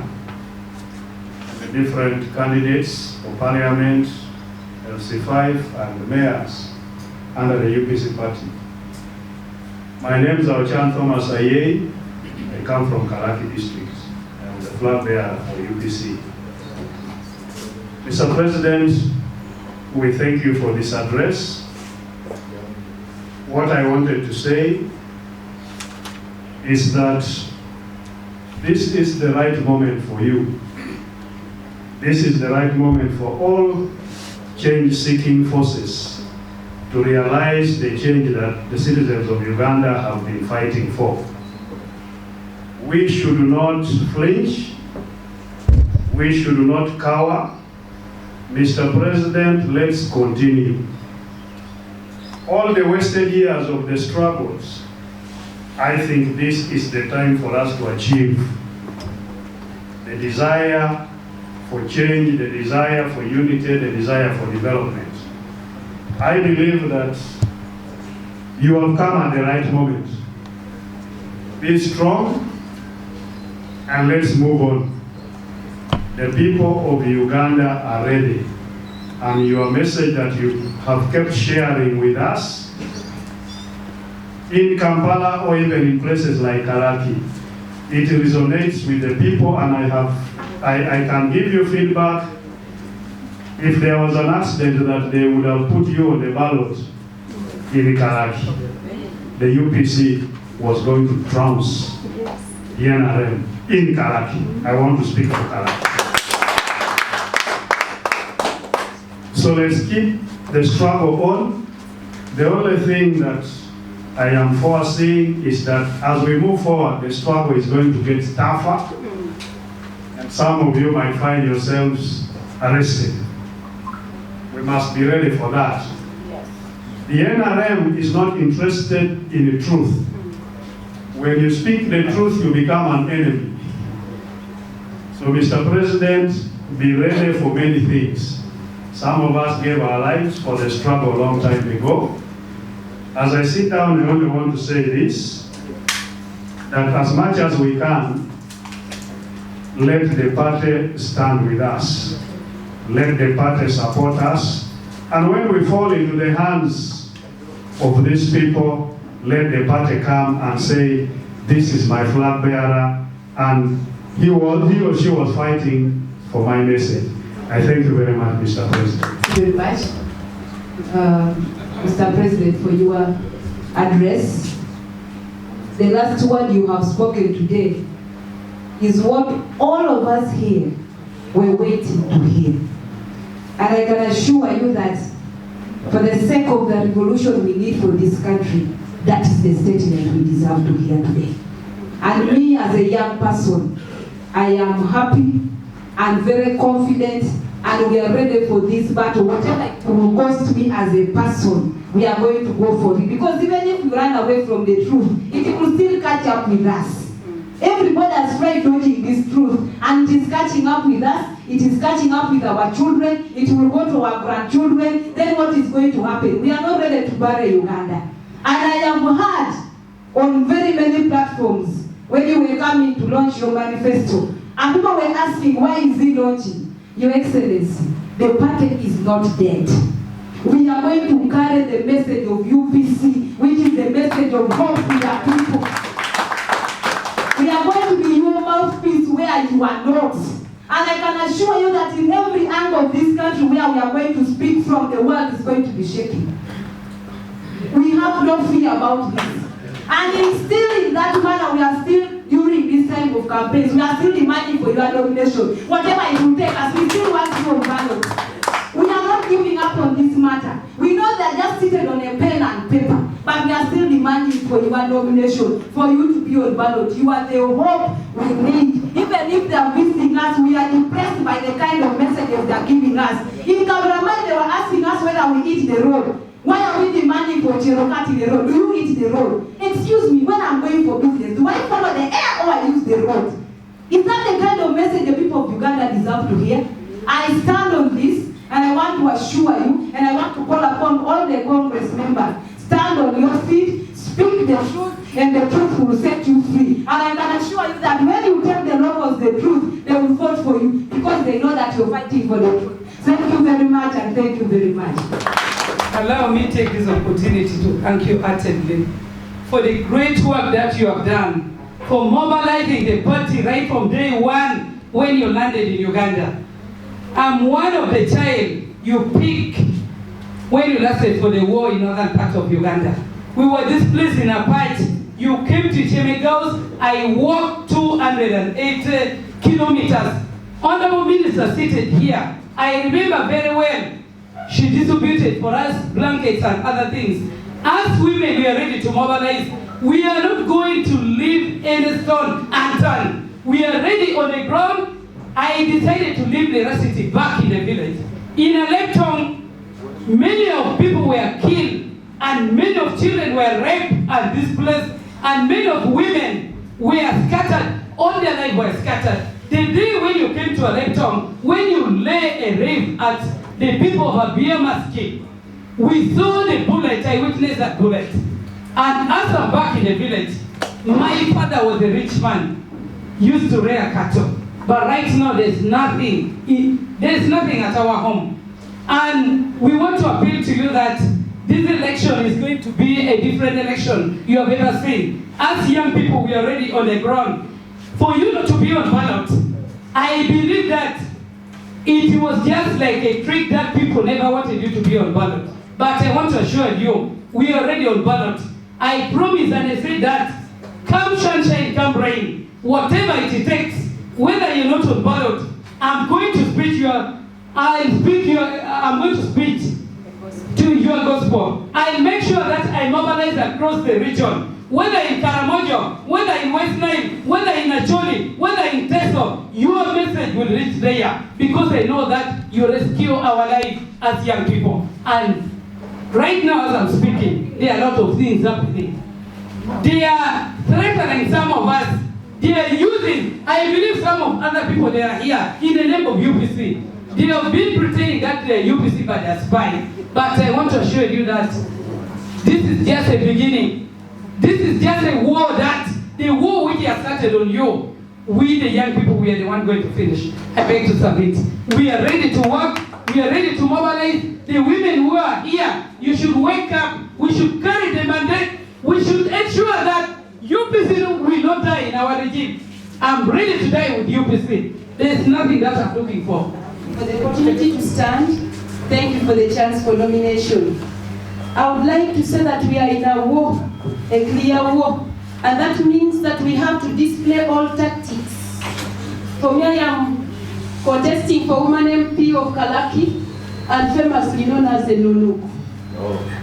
the different candidates for parliament, LC5 and the mayors under the UPC party. My name is Auchan Thomas Aye. I come from Karaki district. I'm the flag bearer for UPC. Mr. President, we thank you for this address. What I wanted to say is that this is the right moment for you. This is the right moment for all change-seeking forces to realize the change that the citizens of Uganda have been fighting for. We should not flinch. We should not cower. Mr. President, let's continue. All the wasted years of the struggles, I think this is the time for us to achieve the desire for change, the desire for unity, the desire for development. I believe that you have come at the right moment. Be strong and let's move on. The people of Uganda are ready, and your message that you have kept sharing with us in Kampala or even in places like Karaki, it resonates with the people, and I can give you feedback. If there was an accident that they would have put you on the ballot in Karaki, the UPC was going to trounce the NRM in Karaki. I want to speak for Karaki. So let's keep the struggle on. The only thing that I am foreseeing is that as we move forward, the struggle is going to get tougher. And some of you might find yourselves arrested. We must be ready for that. Yes. The NRM is not interested in the truth. When you speak the truth, you become an enemy. So, Mr. President, be ready for many things. Some of us gave our lives for the struggle a long time ago. As I sit down, I only want to say this, that as much as we can, let the party stand with us. Let the party support us. And when we fall into the hands of these people, let the party come and say, this is my flag bearer, and he or she was fighting for my message. I thank you very much, Mr. President. Thank you very much, Mr. President, for your address. The last word you have spoken today is what all of us here were waiting to hear. And I can assure you that for the sake of the revolution we need for this country, that is the statement we deserve to hear today. And me as a young person, I am happy and very confident, and we are ready for this battle. Whatever it will cost me as a person, we are going to go for it. Because even if we run away from the truth, it will still catch up with us. Everybody has tried dodging this truth, and it is catching up with us. It is catching up with our children. It will go to our grandchildren. Then what is going to happen? We are not ready to bury Uganda. And I have heard on very many platforms when you were coming to launch your manifesto, and people were asking, why is he launching? Your Excellency, the party is not dead. We are going to carry the message of UPC, which is the message of hope to our people. We are going to be your mouthpiece where you are not. And I can assure you that in every angle of this country where we are going to speak from, the world is going to be shaking. We have no fear about this. And still in that manner, we are still, during this time of campaigns, we are still demanding for your nomination. Whatever it will take us, we still want you on ballot. We are not giving up on this matter. We know they are just seated on a pen and paper, but we are still demanding for your nomination, for you to be on ballot. You are the hope we need. Even if they are visiting us, we are impressed by the kind of messages they are giving us. In Kabraman, they were asking us whether we eat the road. Why are we demanding for Cherokee the road? Do you eat the road? Excuse me, when I'm going for business, do I follow the air or I use the road? Is that the kind of message the people of Uganda deserve to hear? I stand on this, and I want to assure you, and I want to call upon all the Congress members, stand on your feet, speak the truth, and the truth will set you free. And I can assure you that when you tell the locals the truth, they will vote for you, because they know that you're fighting for the truth. Thank you very much, and thank you very much. Allow me to take this opportunity to thank you heartedly for the great work that you have done, for mobilizing the party right from day one when you landed in Uganda. I'm one of the child you picked when you lasted for the war in northern part of Uganda. We were displaced in a part. You came to Chemegals. I walked 280 kilometers. Honorable Minister seated here. I remember very well. She distributed for us blankets and other things. As women, we are ready to mobilize. We are not going to leave any stone unturned. We are ready on the ground. I decided to leave the recipe back in the village. In a Lepton, many of people were killed, and many of children were raped and displaced, and many of women were scattered. All their lives were scattered. The day when you came to a Lepton, when you lay a rave at the people of Abia Maski, we saw the bullet. I witnessed that bullet. And as I'm back in the village, my father was a rich man, used to rear cattle. But right now, there's nothing at our home. And we want to appeal to you that this election is going to be a different election you have ever seen. As young people, we are already on the ground. For you not to be on ballot, I believe that it was just like a trick that people never wanted you to be on ballot. But I want to assure you, we are already on ballot. I promise, and I say that, come sunshine, come rain, whatever it takes, whether you're not on ballot, I'm going to speak I'm going to speak to your gospel. I'll make sure that I mobilize across the region, whether in Karamojo, whether in West Nile, whether in Acholi, whether in Teso, your message will reach there, because I know that you rescue our life as young people. And right now, as I'm speaking, there are a lot of things happening. They are threatening some of us. They are using, I believe some of other people, they are here in the name of UPC. They have been pretending that they are UPC, but they are spying. But I want to assure you that This is just a beginning. This is just a war the war which has started on you. We, the young people, we are the one going to finish. I beg to submit. We are ready to work. We are ready to mobilize. The women who are here, you should wake up. We should carry the mandate. We should ensure that UPC will not die in our regime. I'm ready to die with UPC. There's nothing that I'm looking for. For the opportunity to stand, thank you for the chance for nomination. I would like to say that we are in a war, a clear war, and that means that we have to display all tactics. For me, I am contesting for woman MP of Kalaki and famously known as the Nunu.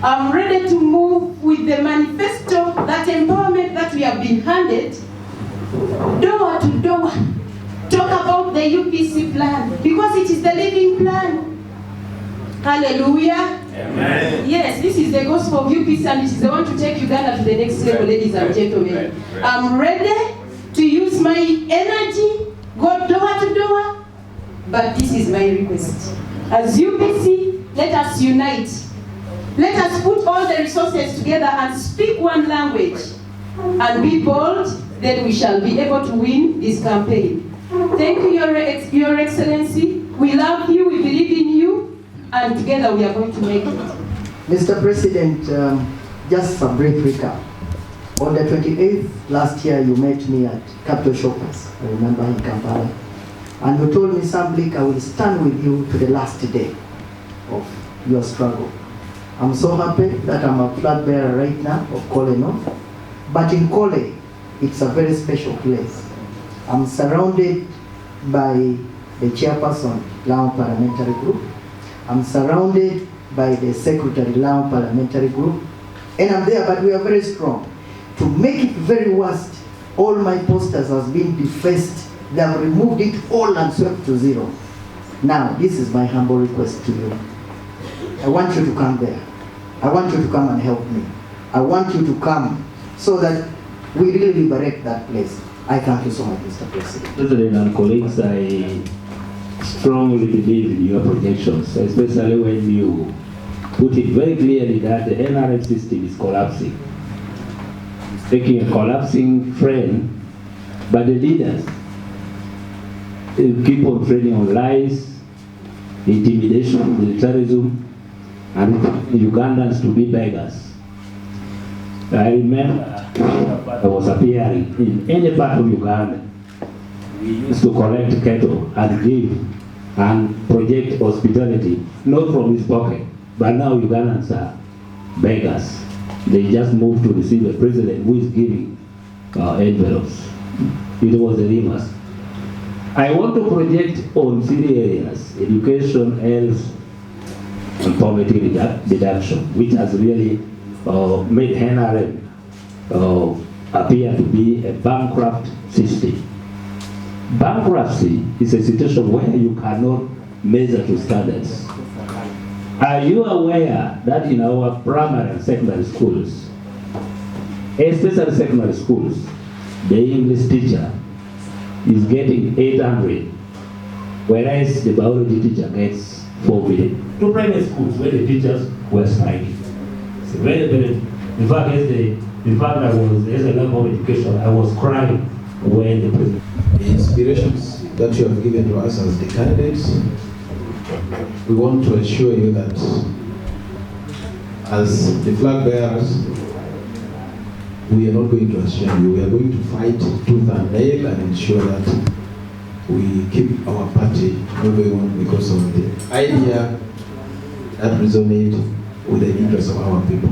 I'm ready to move with the manifesto, that empowerment that we have been handed, door to door. Talk about the UPC plan, because it is the living plan. Hallelujah. Amen. Yes, this is the gospel of UPC, and it is the one to take Uganda to the next level, ladies and gentlemen. I'm ready to use my energy, go door to door, but this is my request. As UPC, let us unite. Let us put all the resources together and speak one language and be bold, then we shall be able to win this campaign. Thank you, Your Excellency. We love you, we believe in you, and together we are going to make it. Mr. President, just a brief recap. On the 28th last year, you met me at Capital Shoppers, I remember, in Kampala. And you told me, Samblick, I will stand with you to the last day of your struggle. I'm so happy that I'm a flag bearer right now of Kole North. But in Kole, it's a very special place. I'm surrounded by the chairperson, Lao Parliamentary Group. I'm surrounded by the secretary, Lao Parliamentary Group. And I'm there, but we are very strong. To make it very worst, all my posters has been defaced. They have removed it all and swept to zero. Now, this is my humble request to you. I want you to come there. I want you to come and help me. I want you to come so that we really liberate that place. I thank you so much, Mr. President. President and colleagues, I strongly believe in your projections, especially when you put it very clearly that the NRM system is collapsing. It's taking a collapsing frame, but the leaders keep on trading on lies, intimidation, militarism, and Ugandans to be beggars. I remember I was appearing in any part of Uganda. We used to collect cattle and give and project hospitality, not from his pocket, but now Ugandans are beggars. They just moved to receive a president who is giving envelopes. It was a reverse. I want to project on 3 areas: education, health, and poverty reduction, which has really made NRM appear to be a bankrupt system. Bankruptcy is a situation where you cannot measure to standards. Are you aware that in our primary and secondary schools, especially secondary schools, the English teacher is getting 800, whereas the biology teacher gets 4 million? To private schools where the teachers were striking. It's very, very, in fact, I was, as a level of education, I was crying when the president. The inspirations that you have given to us as the candidates, we want to assure you that as the flag bearers, we are not going to assume you. We are going to fight tooth and nail and ensure that we keep our party moving on because of the idea that resonates with the interests of our people.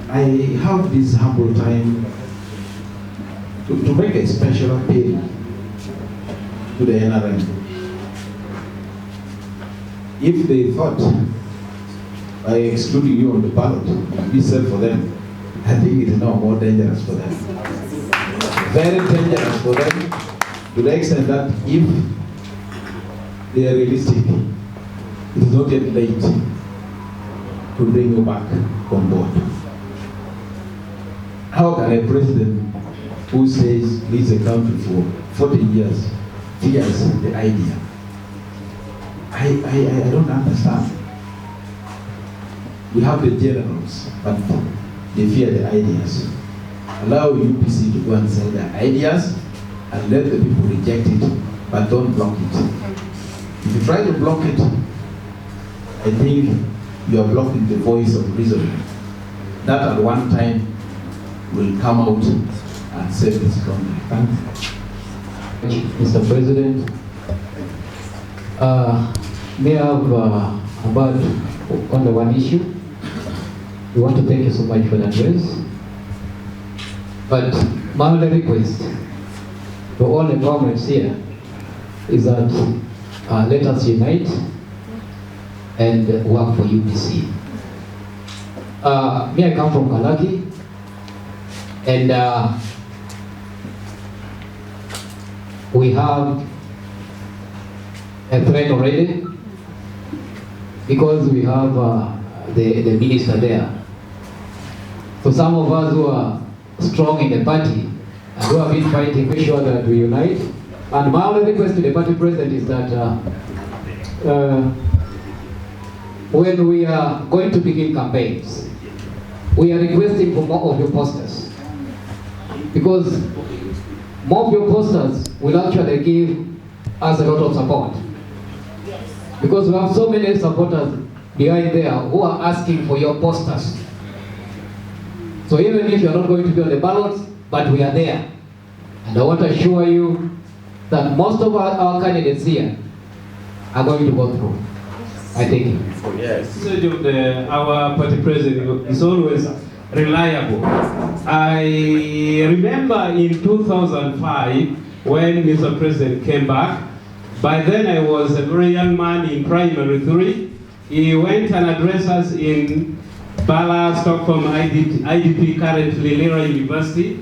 I have this humble time to make a special appeal to the NRM. If they thought by excluding you on the ballot would be safe for them, I think it is now more dangerous for them. Very dangerous for them, to the extent that if they are realistic, it is not yet late to bring you back on board. How can a president who says leads a country for 40 years fears the idea? I don't understand. We have the generals, but they fear the ideas. Allow UPC to go and sell their ideas and let the people reject it, but don't block it. If you try to block it, I think you are blocking the voice of reason. That at one time will come out and save this country. Thank you. Mr. President, may I have about on the one issue? We want to thank you so much for the address. But my only request to all the governments here is that let us unite and work for UPC. Me, I come from Kalaki, and we have a threat already because we have the minister there. So some of us who are strong in the party and who have been fighting, make sure that we unite. And my only request to the party president is that when we are going to begin campaigns, we are requesting for more of your posters, because more of your posters will actually give us a lot of support. Because we have so many supporters behind there who are asking for your posters. So even if you are not going to be on the ballots, but we are there. And I want to assure you that most of our candidates here are going to go through. I thank you. Yes. Our party president is always reliable. I remember in 2005 when Mr. President came back. By then I was a very young man in primary 3. He went and addressed us in Bala, Stockholm, IDP, currently Lira University.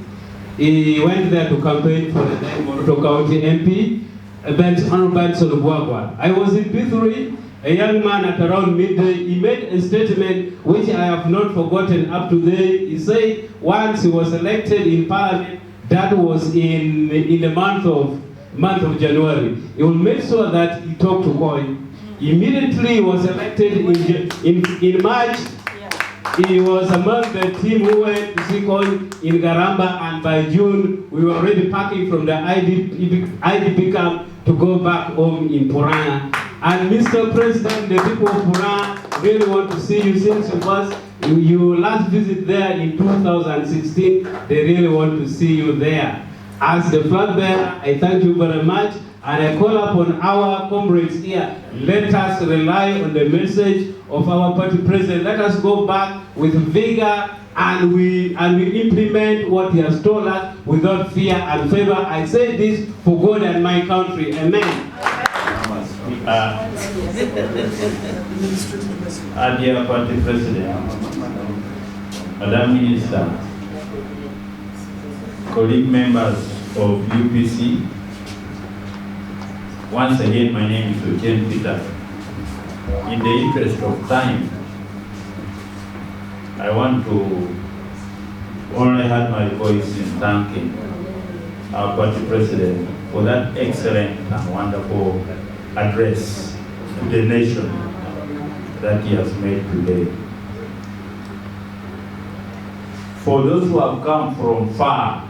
He went there to campaign for the then Moroto County MP, Honorable Benson Bwagwa. I was in P3, a young man at around midday. He made a statement which I have not forgotten up to date. He said once he was elected in Parliament, that was in the month of January. He will make sure that he talked to Koi. Immediately he was elected in March. He was among the team who went to see Koi in Garamba, and by June we were already packing from the IDP camp to go back home in Purana. And Mr. President, the people of Purana really want to see you since you last visit there in 2016. They really want to see you there. As the flag bearer, I thank you very much, and I call upon our comrades here. Let us rely on the message of our party president. Let us go back with vigor, and we implement what he has told us without fear and favor. I say this for God and my country. Amen. Dear party president, Madam Minister, colleague members of UPC, once again my name is Eugene Peter. In the interest of time, I want to only add my voice in thanking our party president for that excellent and wonderful address to the nation that he has made today. For those who have come from far,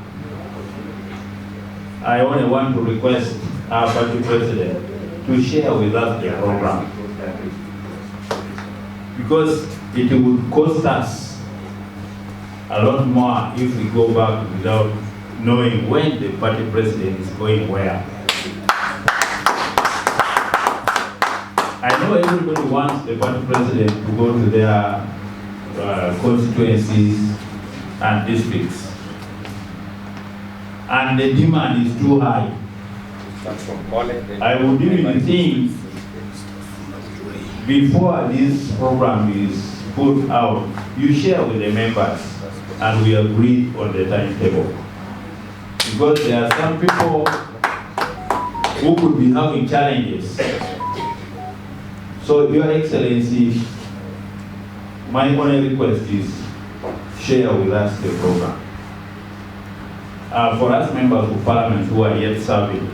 I only want to request our party president to share with us the program, because it would cost us a lot more if we go back without knowing when the party president is going where. I know everybody wants the party president to go to their constituencies and districts, and the demand is too high. I would even think before this program is put out, you share with the members and we agree on the timetable. Because there are some people who could be having challenges. So, Your Excellency, my only request is share with us the program. For us members of parliament who are yet serving,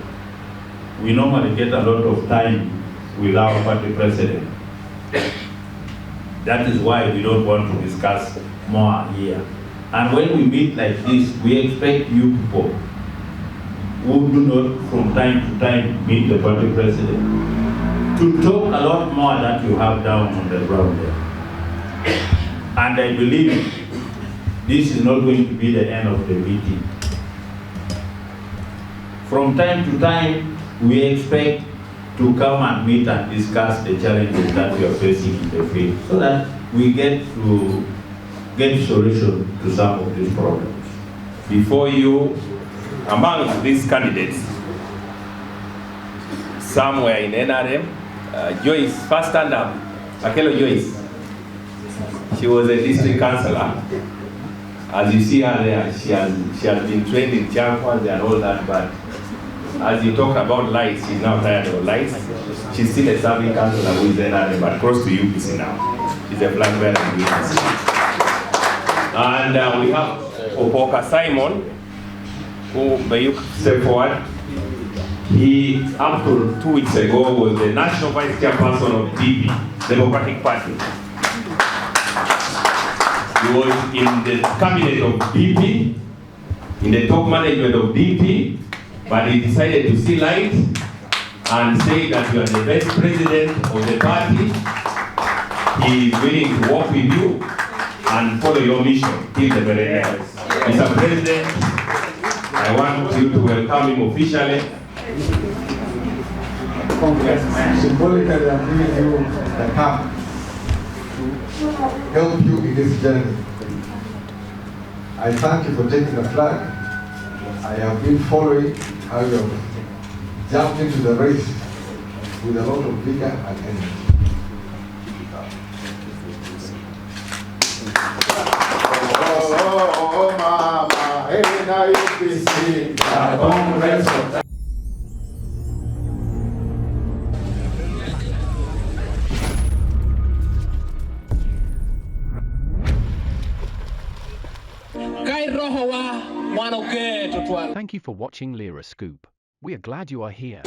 we normally get a lot of time with our party president. That is why we don't want to discuss more here. And when we meet like this, we expect you people who do not from time to time meet the party president to talk a lot more that you have down on the ground there. And I believe this is not going to be the end of the meeting. From time to time, we expect to come and meet and discuss the challenges that we are facing in the field so that we get to get solution to some of these problems. Before you, among these candidates, some were in NRM. Joyce, first stand up. Akelo Joyce. She was a district councillor. As you see her there, she has been trained in champions and all that, but as you talk about lights, she's now tired of lights. She's still a serving councillor who is NRM, but close to UPC now. She's a flag bearer in UPC. And we have Opoka Simon, who, may you step forward. He, up to 2 weeks ago, was the national vice chairperson of DP, Democratic Party. He was in the cabinet of DP, in the top management of DP, but he decided to see light and say that you are the best president of the party. He is willing to work with you and follow your mission till the very end. Mr. President, I want you to welcome him officially. Symbolically, I'm giving you the cup to help you in this journey. I thank you for taking the flag. I have been following how you have jumped into the race with a lot of vigor and energy. Oh, mama, hey, now UPC, Congress. Thank you for watching Lira Scoop. We are glad you are here.